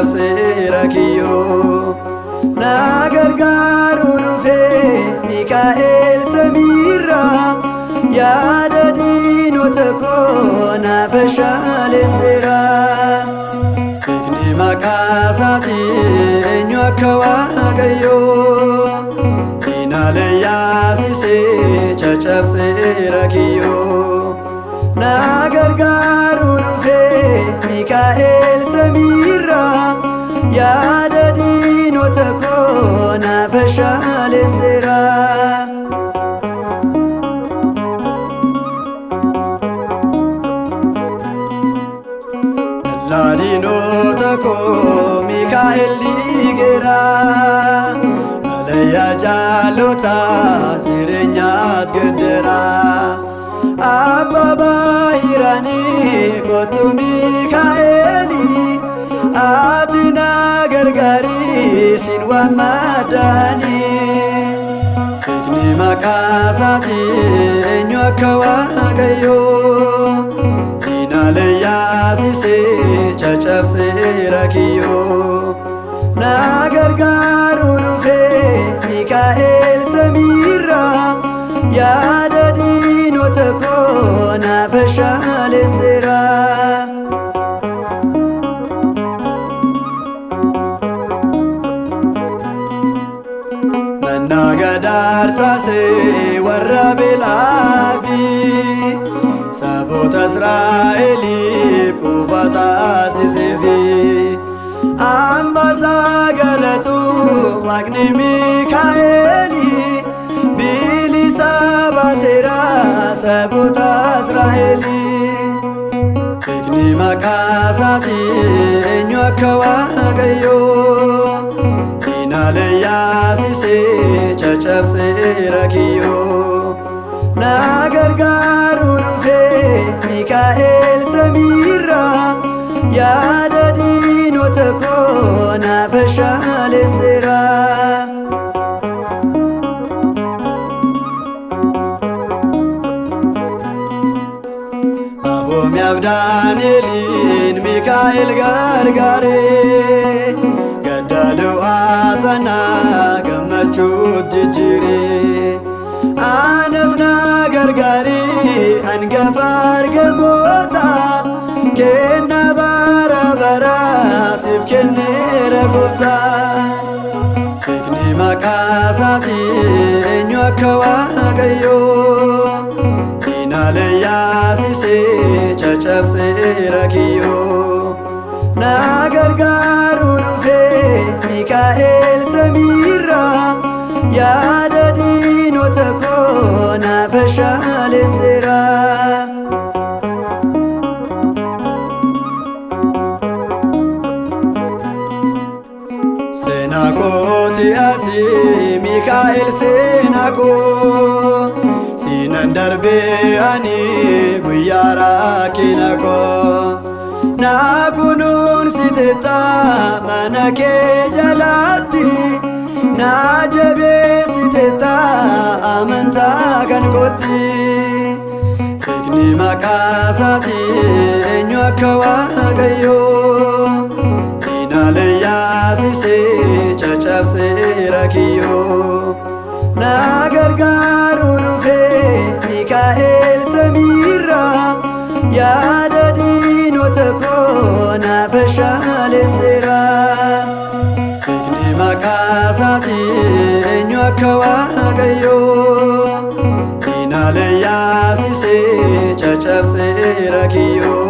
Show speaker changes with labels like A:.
A: caccabseera kiyyoo na gargaaruu dhufee Mikaa'el samiirraa yaada diinota koo naaf shaalesseera. Beekni maqaa isaatii eenyu akka Waaqayyoo diinaalee yaasisee caccabseera kiyyoo na gargaaruu dhufee Mikaa'el samiirraa yaada diinota koo naaf shaalesseera. Diinota koo Mikaa'el diigeera malayyaa jaalotaa jireenyaat geddeera. Abbaa baay'iraanii kottu Mikaa'eli ati na gargaarii sin waammadhaanii. Beekni maqaa isaatii eenyu akka Waaqayyoo diinaalee yaasisee caccabseera kiyyoo na gargaaruu dhufee Mikaa'el samiirraa yaada diinota koo naaf shaalesseera. Mannaa gadaar taasee warra beelaafi saboota Israa'eliif quufa taasiseefi amma sagalatu Waaqni Mikaa'eli bilisa baaseera saboota Israa'eli. Beekni maqaa isaatii eenyu akka Waaqayyoo diinaalee yaasisee caccabseera kiyyoo na gargaaruu dhufee Mikaa'el samiirraa yaada diinota koo naaf shaalesseera. Afoomiyaaf Daani'eliin Mikaa'el gargaaree gadda du'aa sana gammachuutti jijjiiree. Anas na gargaarii hangafa argamoota kenna bara baraa siif kenneera Gooftaa. Beekni maqaa isaatii eenyu akka Waaqayyoo diinaalee yaasisee caccabseera kiyyoo na gargaaruu dhufee Mikaa'el samiirraa yaada diinota koo naaf shaalesseera. Seenaa kooti ati Mikaa'el seenaa koo siinan darbee ani guyyaa rakkina koo na kunuunsiteetta mana kee jalatti na jabeessiteetta amantaa kan kootti. Beekni maqaa isaatii eenyu akka Waaqayyoo diinaalee yaasisee caccabseera kiyyoo na gargaaruu dhufee Mikaa'el samiirraa yaada diinota koo naaf shaalesseera. Beekni maqaa isaatii eenyu akka Waaqayyoo diinaalee yaasisee caccabseera kiyyoo